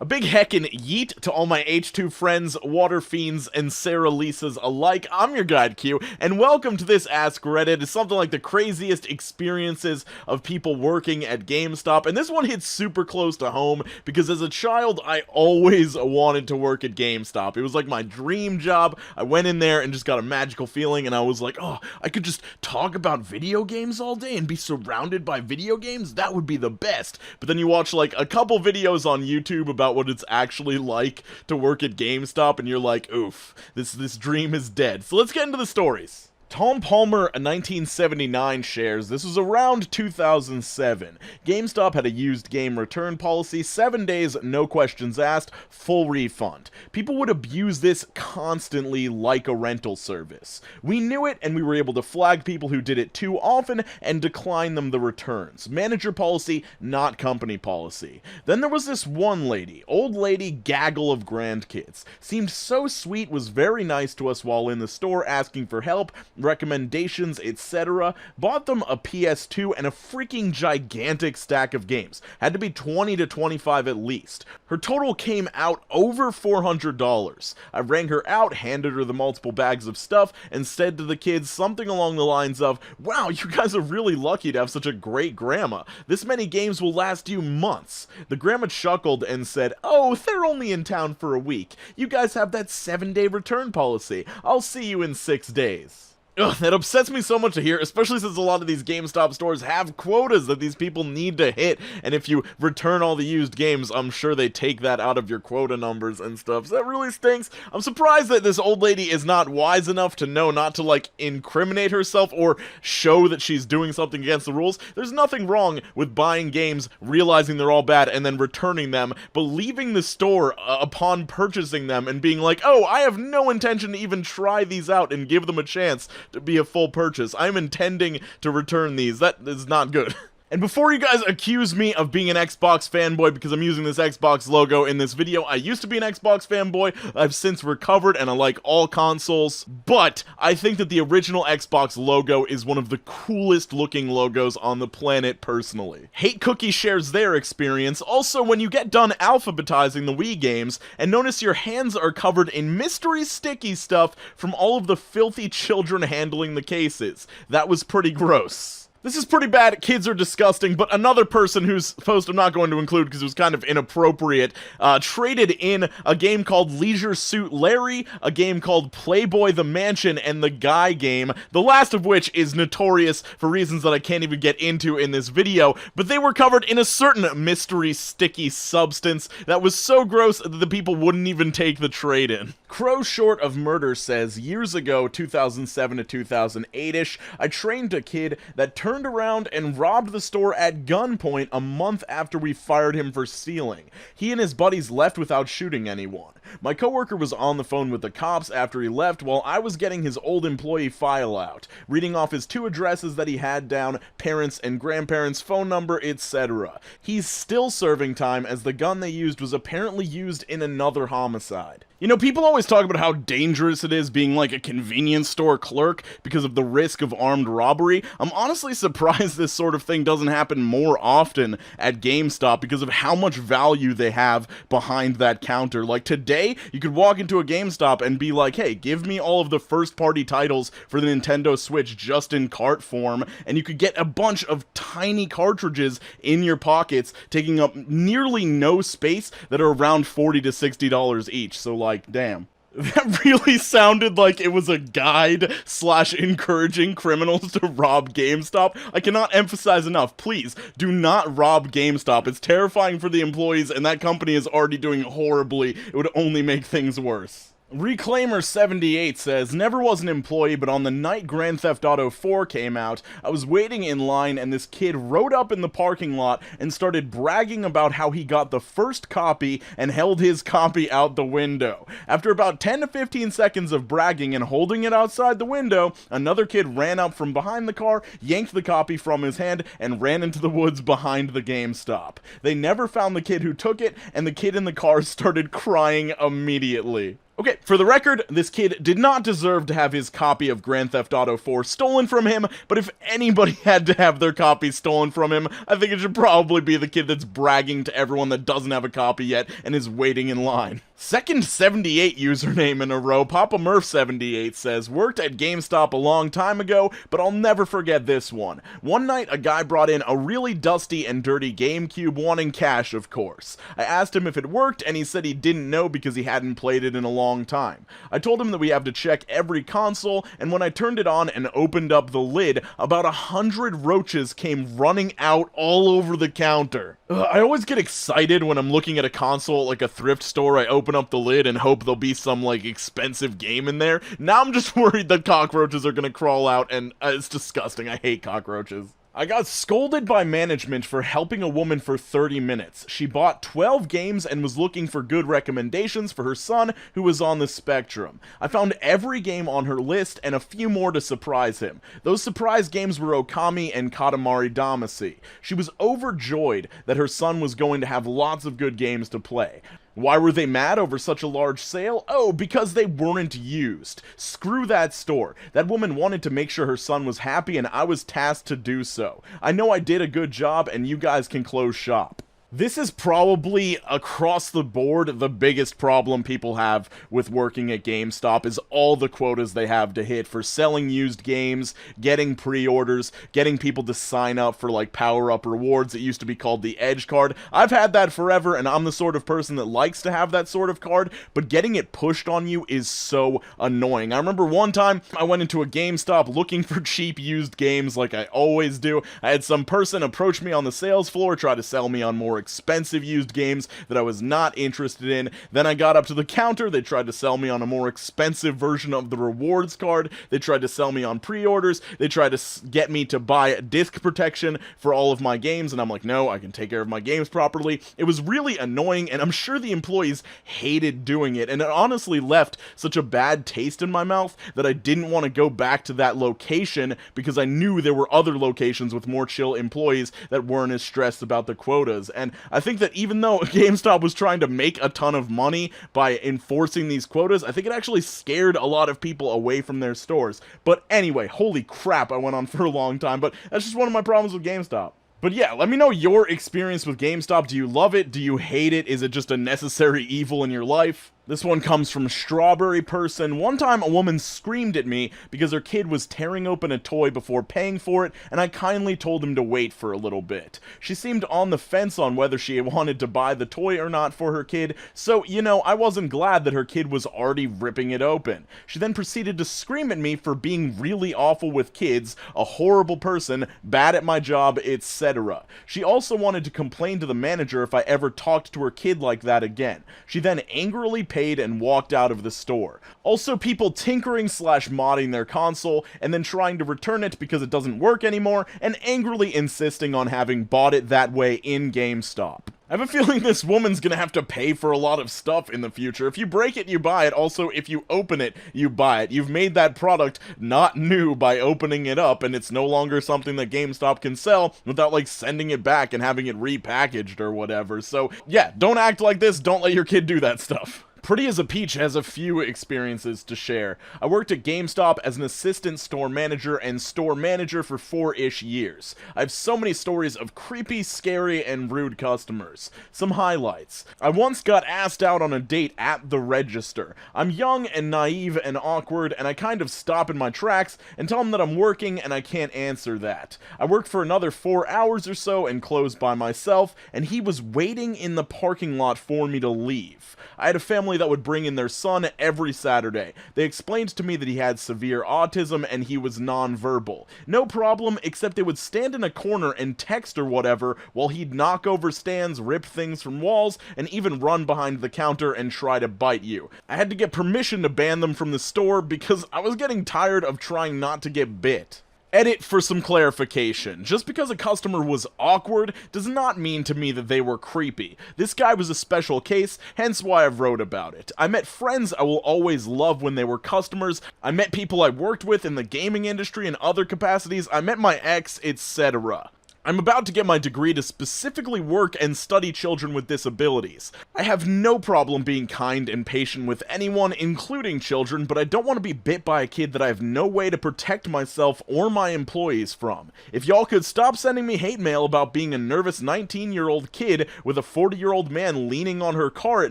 A big heckin' yeet to all my H2 friends, water fiends, and Sarah Lisas alike. I'm your guide Q, and welcome to this Ask Reddit. It's something like the craziest experiences of people working at GameStop, and this one hits super close to home because as a child, I always wanted to work at GameStop. It was like my dream job. I went in there and just got a magical feeling, and I was like, oh, I could just talk about video games all day and be surrounded by video games? That would be the best. But then you watch like a couple videos on YouTube about what it's actually like to work at GameStop, and you're like, oof, this dream is dead. So let's get into the stories. Tom Palmer, 1979 shares, this was around 2007. GameStop had a used game return policy, 7 days, no questions asked, full refund. People would abuse this constantly like a rental service. We knew it, and we were able to flag people who did it too often and decline them the returns. Manager policy, not company policy. Then there was this one lady, old lady gaggle of grandkids. Seemed so sweet, was very nice to us while in the store asking for help, recommendations, etc. Bought them a PS2 and a freaking gigantic stack of games. Had to be 20 to 25 at least. Her total came out over $400. I rang her out, handed her the multiple bags of stuff, and said to the kids something along the lines of, wow, you guys are really lucky to have such a great grandma. This many games will last you months. The grandma chuckled and said, oh, they're only in town for a week. You guys have that 7-day return policy. I'll see you in 6 days. Ugh, that upsets me so much to hear, especially since a lot of these GameStop stores have quotas that these people need to hit, and if you return all the used games, I'm sure they take that out of your quota numbers and stuff, so that really stinks. I'm surprised that this old lady is not wise enough to know not to, like, incriminate herself or show that she's doing something against the rules. There's nothing wrong with buying games, realizing they're all bad, and then returning them, but leaving the store upon purchasing them and being like, oh, I have no intention to even try these out and give them a chance to be a full purchase. I'm intending to return these. That is not good. And before you guys accuse me of being an Xbox fanboy because I'm using this Xbox logo in this video, I used to be an Xbox fanboy. I've since recovered and I like all consoles, but I think that the original Xbox logo is one of the coolest looking logos on the planet personally. Hate Cookie shares their experience. Also, when you get done alphabetizing the Wii games and notice your hands are covered in mystery sticky stuff from all of the filthy children handling the cases. That was pretty gross. This is pretty bad, kids are disgusting, but another person whose post I'm not going to include because it was kind of inappropriate, traded in a game called Leisure Suit Larry, a game called Playboy the Mansion, and the Guy game, the last of which is notorious for reasons that I can't even get into in this video, but they were covered in a certain mystery sticky substance that was so gross that the people wouldn't even take the trade-in. Crow Short of Murder says, years ago, 2007 to 2008-ish, I trained a kid that turned around and robbed the store at gunpoint a month after we fired him for stealing. He and his buddies left without shooting anyone. My coworker was on the phone with the cops after he left while I was getting his old employee file out, reading off his 2 addresses that he had down, parents and grandparents' phone number, etc. He's still serving time as the gun they used was apparently used in another homicide. You know, people always talk about how dangerous it is being like a convenience store clerk because of the risk of armed robbery. I'm honestly surprised this sort of thing doesn't happen more often at GameStop because of how much value they have behind that counter. Like today, you could walk into a GameStop and be like, hey, give me all of the first-party titles for the Nintendo Switch just in cart form, and you could get a bunch of tiny cartridges in your pockets, taking up nearly no space that are around $40 to $60 each. So like, damn. That really sounded like it was a guide / encouraging criminals to rob GameStop. I cannot emphasize enough, please, do not rob GameStop. It's terrifying for the employees, and that company is already doing horribly. It would only make things worse. Reclaimer78 says, never was an employee, but on the night Grand Theft Auto 4 came out, I was waiting in line and this kid rode up in the parking lot and started bragging about how he got the first copy and held his copy out the window. After about 10 to 15 seconds of bragging and holding it outside the window, another kid ran up from behind the car, yanked the copy from his hand, and ran into the woods behind the GameStop. They never found the kid who took it, and the kid in the car started crying immediately. Okay, for the record, this kid did not deserve to have his copy of Grand Theft Auto 4 stolen from him, but if anybody had to have their copy stolen from him, I think it should probably be the kid that's bragging to everyone that doesn't have a copy yet and is waiting in line. Second 78 username in a row, Papa Murph 78 says, worked at GameStop a long time ago, but I'll never forget this one. One night, a guy brought in a really dusty and dirty GameCube, wanting cash, of course. I asked him if it worked, and he said he didn't know because he hadn't played it in a long time. I told him that we have to check every console, and when I turned it on and opened up the lid, about 100 roaches came running out all over the counter. I always get excited when I'm looking at a console at like a thrift store. I open up the lid and hope there'll be some like expensive game in there. Now I'm just worried that cockroaches are gonna crawl out, and it's disgusting. I hate cockroaches. I got scolded by management for helping a woman for 30 minutes. She bought 12 games and was looking for good recommendations for her son who was on the spectrum. I found every game on her list and a few more to surprise him. Those surprise games were Okami and Katamari Damacy. She was overjoyed that her son was going to have lots of good games to play. Why were they mad over such a large sale? Oh, because they weren't used. Screw that store. That woman wanted to make sure her son was happy, and I was tasked to do so. I know I did a good job, and you guys can close shop. This is probably, across the board, the biggest problem people have with working at GameStop is all the quotas they have to hit for selling used games, getting pre-orders, getting people to sign up for, like, power-up rewards. It used to be called the Edge card. I've had that forever, and I'm the sort of person that likes to have that sort of card, but getting it pushed on you is so annoying. I remember one time I went into a GameStop looking for cheap used games like I always do. I had some person approach me on the sales floor, try to sell me on more expensive used games that I was not interested in. Then I got up to the counter, they tried to sell me on a more expensive version of the rewards card, they tried to sell me on pre-orders, they tried to get me to buy disc protection for all of my games, and I'm like, no, I can take care of my games properly. It was really annoying, and I'm sure the employees hated doing it, and it honestly left such a bad taste in my mouth that I didn't want to go back to that location because I knew there were other locations with more chill employees that weren't as stressed about the quotas. And I think that even though GameStop was trying to make a ton of money by enforcing these quotas, I think it actually scared a lot of people away from their stores. But anyway, holy crap, I went on for a long time, but that's just one of my problems with GameStop. But yeah, let me know your experience with GameStop. Do you love it? Do you hate it? Is it just a necessary evil in your life? This one comes from Strawberry Person. One time a woman screamed at me because her kid was tearing open a toy before paying for it, and I kindly told him to wait for a little bit. She seemed on the fence on whether she wanted to buy the toy or not for her kid, so, you know, I wasn't glad that her kid was already ripping it open. She then proceeded to scream at me for being really awful with kids, a horrible person, bad at my job, etc. She also wanted to complain to the manager if I ever talked to her kid like that again. She then angrily paid and walked out of the store. Also, people tinkering / modding their console and then trying to return it because it doesn't work anymore and angrily insisting on having bought it that way in GameStop. I have a feeling this woman's gonna have to pay for a lot of stuff in the future. If you break it, you buy it. Also, if you open it, you buy it. You've made that product not new by opening it up, and it's no longer something that GameStop can sell without, like, sending it back and having it repackaged or whatever. So, yeah, don't act like this. Don't let your kid do that stuff. Pretty as a Peach has a few experiences to share. I worked at GameStop as an assistant store manager and store manager for 4-ish years. I have so many stories of creepy, scary, and rude customers. Some highlights. I once got asked out on a date at the register. I'm young and naive and awkward, and I kind of stop in my tracks and tell him that I'm working and I can't answer that. I worked for another 4 hours or so and closed by myself, and he was waiting in the parking lot for me to leave. I had a family that would bring in their son every Saturday. They explained to me that he had severe autism and he was non-verbal. No problem, except they would stand in a corner and text or whatever while he'd knock over stands, rip things from walls, and even run behind the counter and try to bite you. I had to get permission to ban them from the store because I was getting tired of trying not to get bit. Edit for some clarification. Just because a customer was awkward does not mean to me that they were creepy. This guy was a special case, hence why I've wrote about it. I met friends I will always love when they were customers. I met people I worked with in the gaming industry and other capacities. I met my ex, etc. I'm about to get my degree to specifically work and study children with disabilities. I have no problem being kind and patient with anyone, including children, but I don't want to be bit by a kid that I have no way to protect myself or my employees from. If y'all could stop sending me hate mail about being a nervous 19-year-old kid with a 40-year-old man leaning on her car at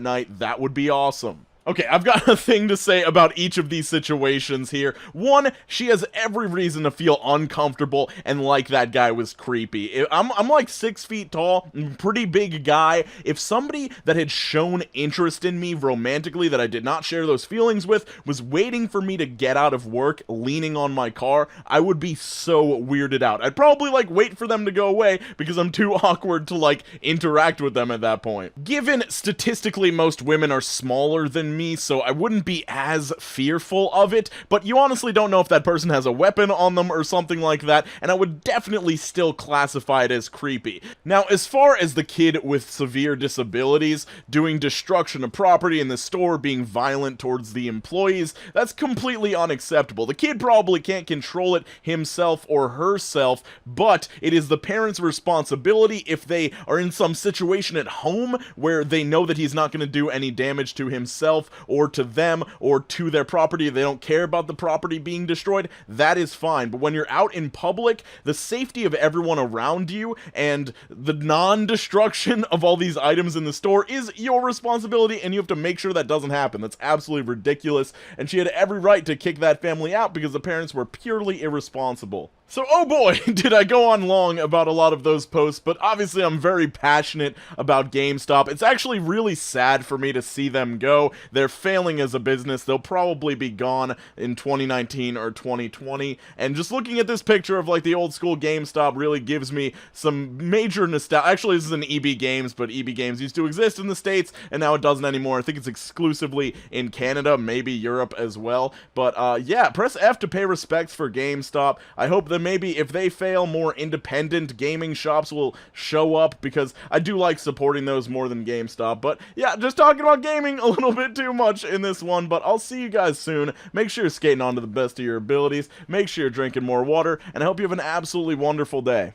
night, that would be awesome. Okay, I've got a thing to say about each of these situations here. One, she has every reason to feel uncomfortable and like that guy was creepy. I'm like 6 feet tall, pretty big guy. If somebody that had shown interest in me romantically that I did not share those feelings with was waiting for me to get out of work, leaning on my car, I would be so weirded out. I'd probably like wait for them to go away because I'm too awkward to like interact with them at that point. Given statistically most women are smaller than me, so I wouldn't be as fearful of it, but you honestly don't know if that person has a weapon on them or something like that, and I would definitely still classify it as creepy. Now, as far as the kid with severe disabilities doing destruction of property in the store, being violent towards the employees, that's completely unacceptable. The kid probably can't control it himself or herself, but it is the parent's responsibility if they are in some situation at home where they know that he's not going to do any damage to himself or to them or to their property, they don't care about the property being destroyed, that is fine. But when you're out in public, the safety of everyone around you and the non-destruction of all these items in the store is your responsibility, and you have to make sure that doesn't happen. That's absolutely ridiculous, and she had every right to kick that family out because the parents were purely irresponsible. So, oh boy, did I go on long about a lot of those posts, but obviously I'm very passionate about GameStop. It's actually really sad for me to see them go. They're failing as a business. They'll probably be gone in 2019 or 2020, and just looking at this picture of like the old school GameStop really gives me some major nostalgia. Actually, this is an EB Games, but EB Games used to exist in the States, and now it doesn't anymore. I think it's exclusively in Canada, maybe Europe as well. But yeah, press F to pay respects for GameStop. I hope that maybe if they fail, more independent gaming shops will show up, because I do like supporting those more than GameStop. But yeah, just talking about gaming a little bit too much in this one, but I'll see you guys soon. Make sure you're skating on to the best of your abilities, make sure you're drinking more water, and I hope you have an absolutely wonderful day.